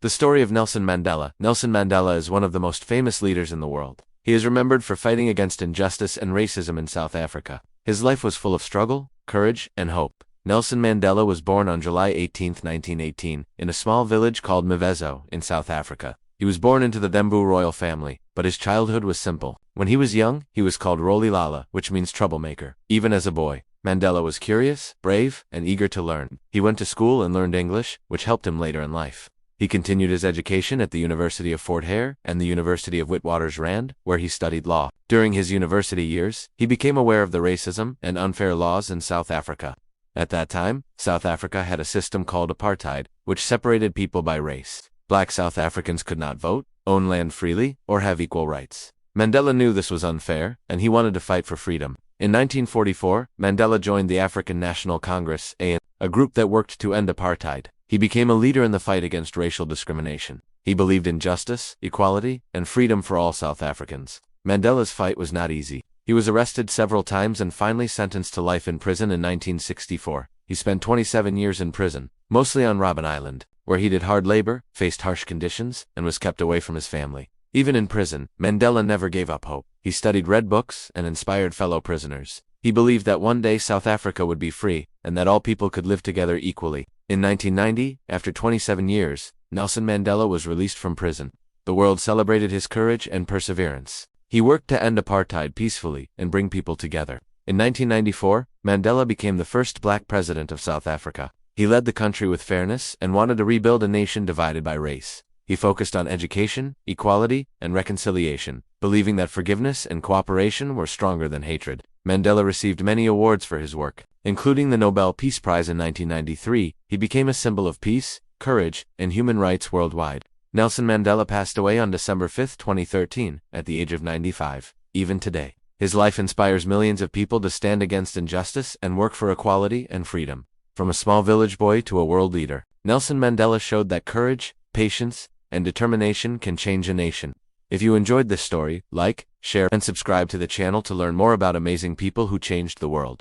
The story of Nelson Mandela. Nelson Mandela is one of the most famous leaders in the world. He is remembered for fighting against injustice and racism in South Africa. His life was full of struggle, courage, and hope. Nelson Mandela was born on July 18, 1918, in a small village called Mvezo in South Africa. He was born into the Thembu royal family, but his childhood was simple. When he was young, he was called Rolilala, which means troublemaker. Even as a boy, Mandela was curious, brave, and eager to learn. He went to school and learned English, which helped him later in life. He continued his education at the University of Fort Hare and the University of Witwatersrand, where he studied law. During his university years, he became aware of the racism and unfair laws in South Africa. At that time, South Africa had a system called apartheid, which separated people by race. Black South Africans could not vote, own land freely, or have equal rights. Mandela knew this was unfair, and he wanted to fight for freedom. In 1944, Mandela joined the African National Congress, a group that worked to end apartheid. He became a leader in the fight against racial discrimination. He believed in justice, equality, and freedom for all South Africans. Mandela's fight was not easy. He was arrested several times and finally sentenced to life in prison in 1964. He spent 27 years in prison, mostly on Robben Island, where he did hard labor, faced harsh conditions, and was kept away from his family. Even in prison, Mandela never gave up hope. He studied read books and inspired fellow prisoners. He believed that one day South Africa would be free, and that all people could live together equally. In 1990, after 27 years, Nelson Mandela was released from prison. The world celebrated his courage and perseverance. He worked to end apartheid peacefully and bring people together. In 1994, Mandela became the first black president of South Africa. He led the country with fairness and wanted to rebuild a nation divided by race. He focused on education, equality, and reconciliation, believing that forgiveness and cooperation were stronger than hatred. Mandela received many awards for his work, including the Nobel Peace Prize in 1993. He became a symbol of peace, courage, and human rights worldwide. Nelson Mandela passed away on December 5, 2013, at the age of 95. Even today, his life inspires millions of people to stand against injustice and work for equality and freedom. From a small village boy to a world leader, Nelson Mandela showed that courage, patience, and determination can change a nation. If you enjoyed this story, like, share, and subscribe to the channel to learn more about amazing people who changed the world.